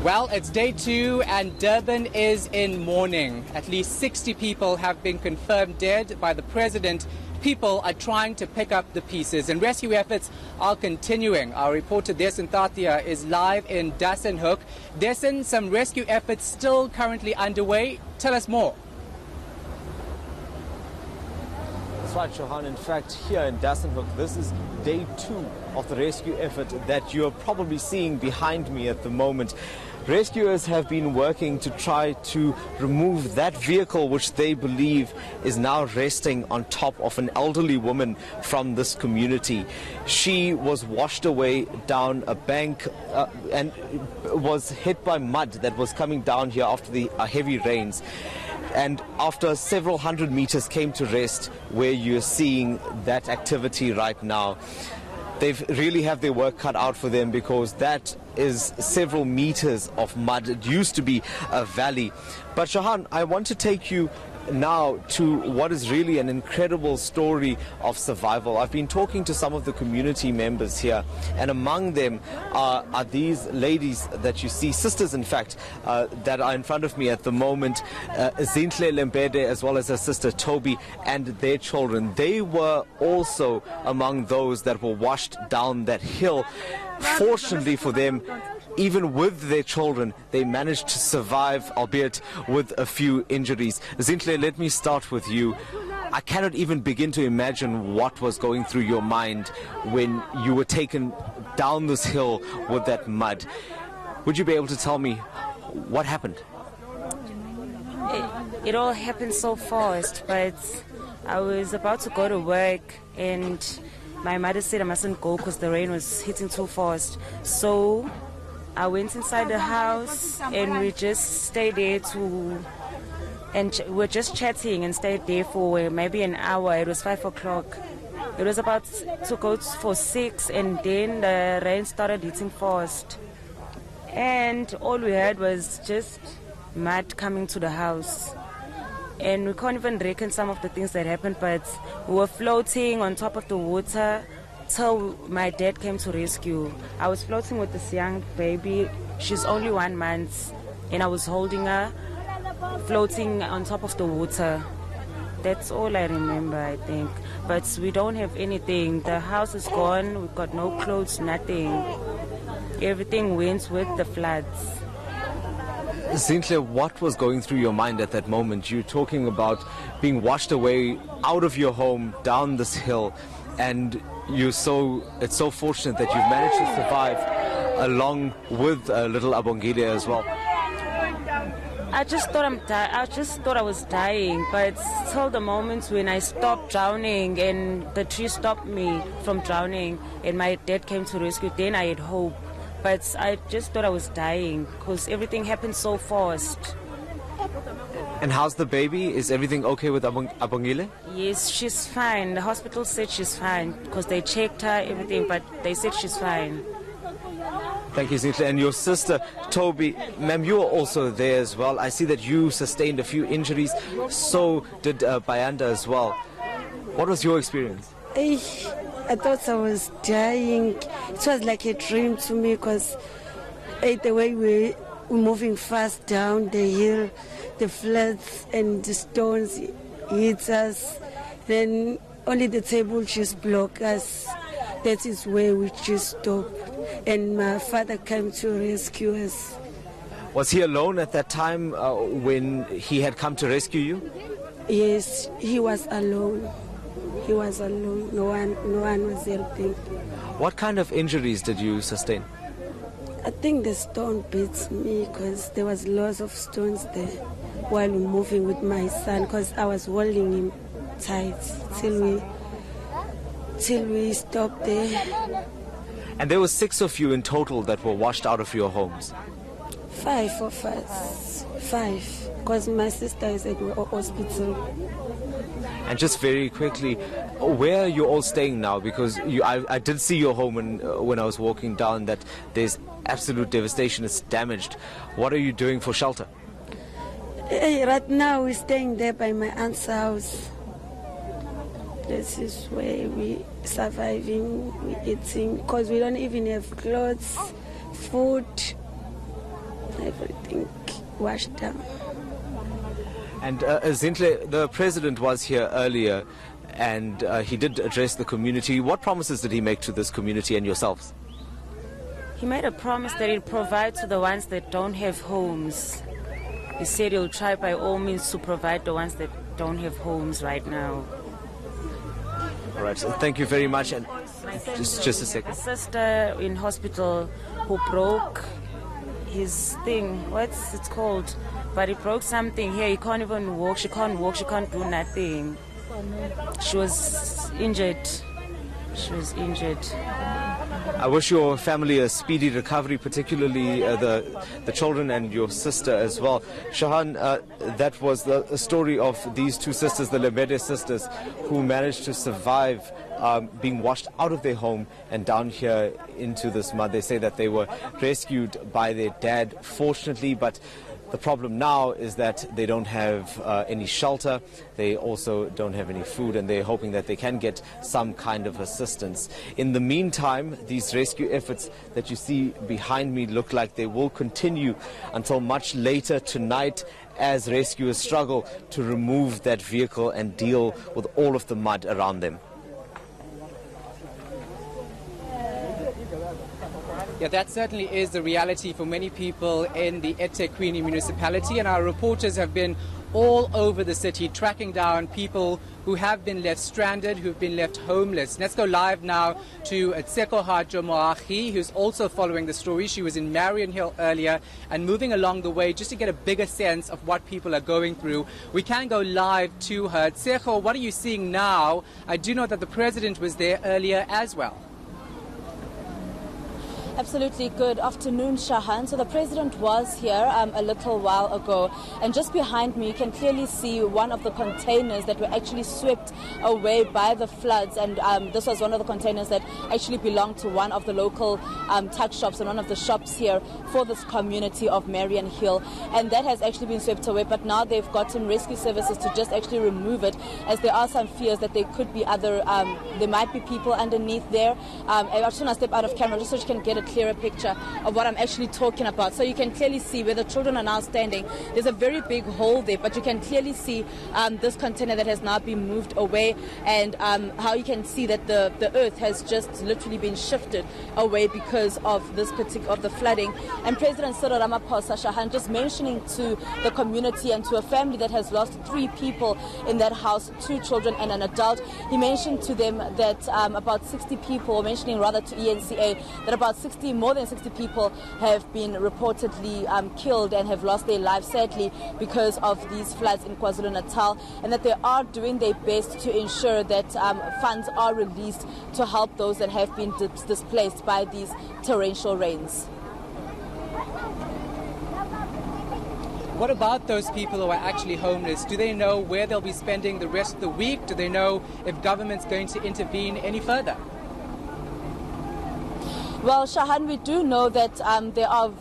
Well, it's day 2 and Durban is in mourning. At least 60 people have been confirmed dead by the president. People are trying to pick up the pieces and rescue efforts are continuing. Our reporter Desin Tatia is live in Dassenhoek. Desin, some rescue efforts still currently underway. Tell us more. That's right, Johan. In fact, here in Dassenhoek, this is day 2 of the rescue effort that you're probably seeing behind me at the moment. Rescuers have been working to try to remove that vehicle which they believe is now resting on top of an elderly woman from this community. She was washed away down a bank and was hit by mud that was coming down here after the heavy rains. And after several hundred meters came to rest where you're seeing that activity right now. They really have their work cut out for them because that is several meters of mud. It used to be a valley. But Shahan, I want to take you now to what is really an incredible story of survival. I've been talking to some of the community members here, and among them are these ladies that you see, sisters in fact, that are in front of me at the moment, Zinhle Lembede as well as her sister Toby and their children. They were also among those that were washed down that hill. Fortunately for them, even with their children, they managed to survive, albeit with a few injuries. Zinhle, let me start with you. I cannot even begin to imagine what was going through your mind when you were taken down this hill with that mud. Would you be able to tell me what happened? It all happened so fast, but I was about to go to work and my mother said I mustn't go because the rain was hitting too fast. So I went inside the house and we just stayed there we're just chatting and stayed there for maybe an hour. It was 5 o'clock. It was about to go for 6 and then the rain started hitting fast. And all we heard was just mud coming to the house. And we can't even reckon some of the things that happened, but we were floating on top of the water till my dad came to rescue. I was floating with this young baby. She's only 1 month, and I was holding her, floating on top of the water. That's all I remember, I think. But we don't have anything. The house is gone. We've got no clothes, nothing. Everything went with the floods. Zinhle, what was going through your mind at that moment? You're talking about being washed away out of your home, down this hill, and it's so fortunate that you've managed to survive along with little Abongile as well. I just thought I was dying, but till the moment when I stopped drowning and the tree stopped me from drowning and my dad came to rescue, then I had hope. But I just thought I was dying because everything happened so fast. And how's the baby? Is everything okay with Abongile? Yes, she's fine. The hospital said she's fine because they checked her, everything, but they said she's fine. Thank you, Zinhle. And your sister, Toby, ma'am, you were also there as well. I see that you sustained a few injuries. So did Bayanda as well. What was your experience? I thought I was dying. It was like a dream to me because the way we were moving fast down the hill, the floods and the stones hit us. Then only the table just blocked us. That is where we just stopped. And my father came to rescue us. Was he alone at that time when he had come to rescue you? Yes, he was alone. He was alone. No one was helping. What kind of injuries did you sustain? I think the stone beat me because there was lots of stones there while we were moving with my son because I was holding him tight till we stopped there. And there were 6 of you in total that were washed out of your homes? 5 of us. 5. Because my sister is at the hospital. And just very quickly, where are you all staying now? Because I did see your home when I was walking down that there's absolute devastation. It's damaged. What are you doing for shelter? Right now we're staying there by my aunt's house. This is where we surviving, we eating, because we don't even have clothes, food. everything washed down. And Zintle, the president was here earlier and he did address the community. What promises did he make to this community and yourselves? He made a promise that he'll provide to the ones that don't have homes. He said he'll try by all means to provide the ones that don't have homes right now. All right, so thank you very much. And just a second. A sister in hospital who broke his thing, what's it called? But he broke something here. He can't even walk. She can't walk. She can't do nothing. She was injured. She was injured. I wish your family a speedy recovery, particularly the children and your sister as well. Shahan, that was the story of these two sisters, the Lebede sisters, who managed to survive being washed out of their home and down here into this mud. They say that they were rescued by their dad, fortunately, but the problem now is that they don't have any shelter. They also don't have any food, and they're hoping that they can get some kind of assistance. In the meantime, these rescue efforts that you see behind me look like they will continue until much later tonight as rescuers struggle to remove that vehicle and deal with all of the mud around them. Yeah, that certainly is the reality for many people in the eThekwini municipality, and our reporters have been all over the city tracking down people who have been left stranded, who've been left homeless. Let's go live now to Tsekohajo Moahi, who's also following the story. She was in Marion Hill earlier and moving along the way just to get a bigger sense of what people are going through. We can go live to her. Tseko, what are you seeing now? I do know that the president was there earlier as well. Absolutely. Good afternoon, Shahan. So the president was here a little while ago, and just behind me you can clearly see one of the containers that were actually swept away by the floods, and this was one of the containers that actually belonged to one of the local tuck shops and one of the shops here for this community of Marion Hill, and that has actually been swept away, but now they've gotten rescue services to just actually remove it, as there are some fears that there could be other, there might be people underneath there. I just want to step out of camera just so you can get a clearer picture of what I'm actually talking about. So you can clearly see where the children are now standing. There's a very big hole there, but you can clearly see this container that has now been moved away, and how you can see that the earth has just literally been shifted away because of this of the flooding. And President Cyril Ramaphosa, Shahan, just mentioning to the community and to a family that has lost 3 people in that house, 2 children and an adult, he mentioned to them that about 60 people, or mentioning rather to eNCA, that about more than 60 people have been reportedly killed and have lost their lives, sadly, because of these floods in KwaZulu-Natal, and that they are doing their best to ensure that funds are released to help those that have been displaced by these torrential rains. What about those people who are actually homeless? Do they know where they'll be spending the rest of the week? Do they know if government's going to intervene any further? Well, Shahan, we do know that there are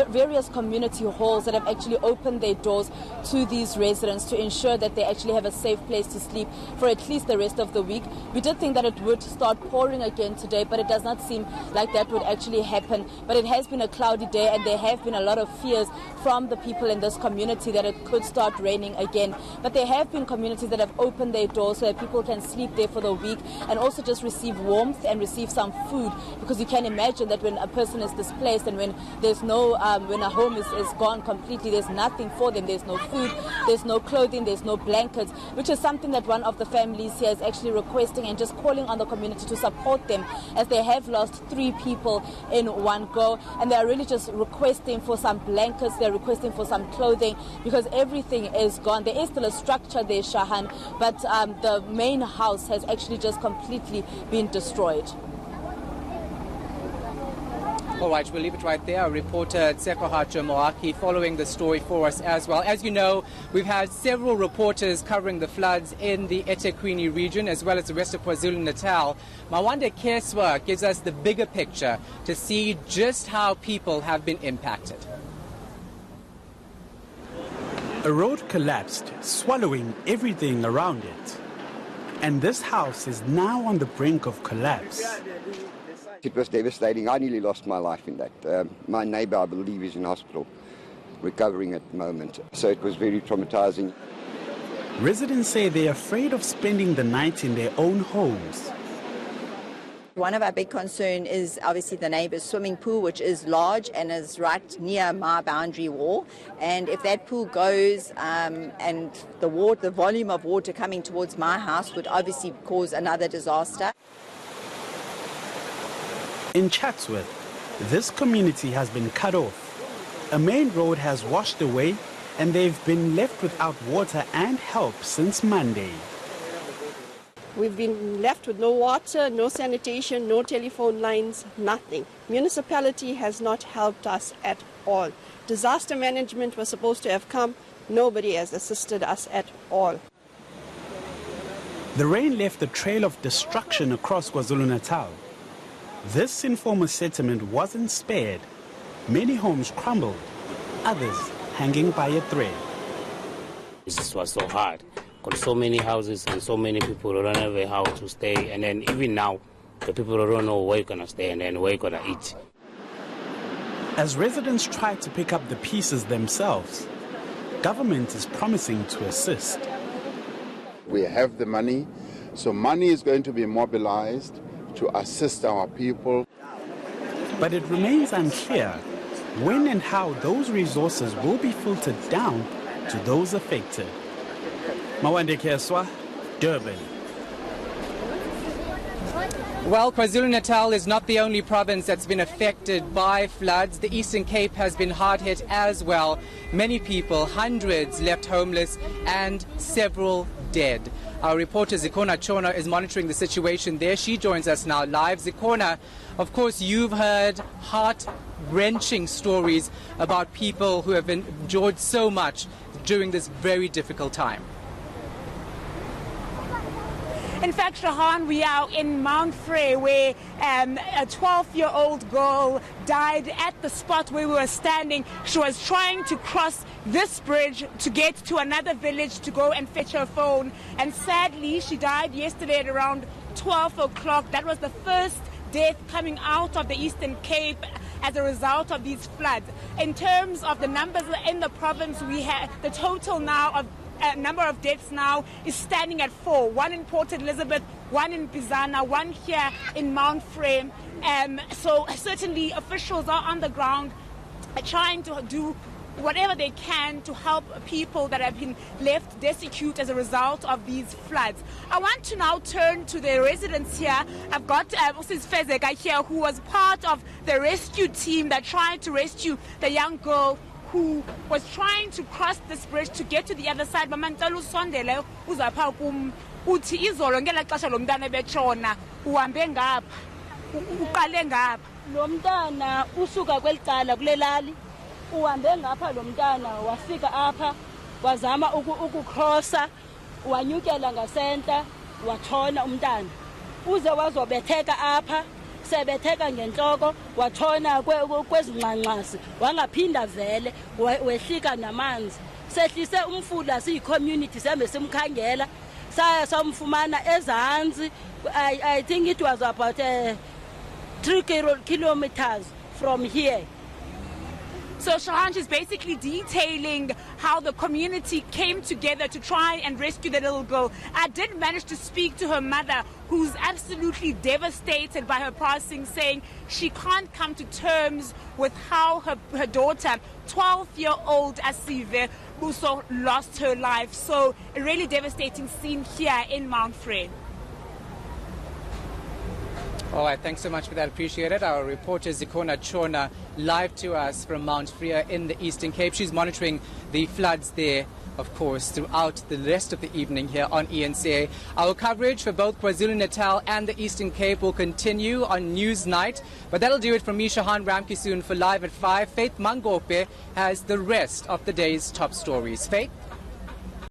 various community halls that have actually opened their doors to these residents to ensure that they actually have a safe place to sleep for at least the rest of the week. We did think that it would start pouring again today, but it does not seem like that would actually happen. But it has been a cloudy day, and there have been a lot of fears from the people in this community that it could start raining again. But there have been communities that have opened their doors so that people can sleep there for the week and also just receive warmth and receive some food, because you can imagine that when a person is displaced and when there's no, when a home is gone completely, there's nothing for them. There's no food, there's no clothing, there's no blankets, which is something that one of the families here is actually requesting and just calling on the community to support them, as they have lost 3 people in one go, and they are really just requesting for some blankets, they're requesting for some clothing, because everything is gone. There is still a structure there, Shahan, but the main house has actually just completely been destroyed. All right, we'll leave it right there. Our reporter Tsekohajo Moahi following the story for us as well. As you know, we've had several reporters covering the floods in the eThekwini region as well as the rest of KwaZulu-Natal. Mawande Keswa gives us the bigger picture to see just how people have been impacted. A road collapsed, swallowing everything around it. And this house is now on the brink of collapse. It was devastating. I nearly lost my life in that. My neighbor, I believe, is in hospital. recovering at the moment. So it was very traumatizing. Residents say they're afraid of spending the night in their own homes. One of our big concerns is obviously the neighbour's swimming pool, which is large and is right near my boundary wall. And if that pool goes and the volume of water coming towards my house would obviously cause another disaster. In Chatsworth, this community has been cut off. A main road has washed away and they've been left without water and help since Monday. We've been left with no water, no sanitation, no telephone lines, nothing. Municipality has not helped us at all. Disaster management was supposed to have come. Nobody has assisted us at all. The rain left a trail of destruction across KwaZulu-Natal. This informal settlement wasn't spared. Many homes crumbled, others hanging by a thread. This was so hard. Got so many houses and so many people don't have a house to stay, and then even now the people don't know where you're gonna stay and then where you're gonna eat. As residents try to pick up the pieces themselves, government is promising to assist. We have the money, so money is going to be mobilized to assist our people. But it remains unclear when and how those resources will be filtered down to those affected. Mawande Keswa, Durban. Well, KwaZulu-Natal is not the only province that's been affected by floods. The Eastern Cape has been hard hit as well. Many people, hundreds, left homeless and several dead. Our reporter Zikona Chona is monitoring the situation there. She joins us now live. Zikona, of course, you've heard heart-wrenching stories about people who have endured so much during this very difficult time. In fact, Shahan, we are in Mount Frey, where a 12-year-old girl died at the spot where we were standing. She was trying to cross this bridge to get to another village to go and fetch her phone. And sadly, she died yesterday at around 12 o'clock. That was the first death coming out of the Eastern Cape as a result of these floods. In terms of the numbers in the province, we have the total now of number of deaths now is standing at 4. One in Port Elizabeth, one in Bizana, one here in Mount Frey. So certainly officials are on the ground trying to do whatever they can to help people that have been left destitute as a result of these floods. I want to now turn to the residents here. I've got Mrs. Fezeka here, who was part of the rescue team that tried to rescue the young girl who was trying to cross this bridge to get to the other side. Mamantalo Sondele uzapha kum uthi izolo ngela xesha lo mntana betshona uhambe ngapha uqale ngapha lo mntana usuka kwelicala kulelali uhambe ngapha lo mntana wafika apha wazama ukucrossa wanyukela ngasenta watshona umntana uze wazobetheka apha sebetheka ngenhloko watshona kwezingxanxasi wangaphinda vele wehlika namanzi sehlise umfula siyi-community sembe simkhangela saya samfumana ezantsi. I think it was about 3 kilometers from here. So Shahan is basically detailing how the community came together to try and rescue the little girl. I did manage to speak to her mother, who's absolutely devastated by her passing, saying she can't come to terms with how her daughter, 12-year-old Asive, also lost her life. So a really devastating scene here in Mount Frey. All right, thanks so much for that. Appreciate it. Our reporter Zikona Chona live to us from Mount Frey in the Eastern Cape. She's monitoring the floods there, of course, throughout the rest of the evening here on eNCA. Our coverage for both KwaZulu-Natal and the Eastern Cape will continue on Newsnight. But that'll do it from me, Shahan Ramkisoon, for Live at 5. Faith Mangope has the rest of the day's top stories. Faith?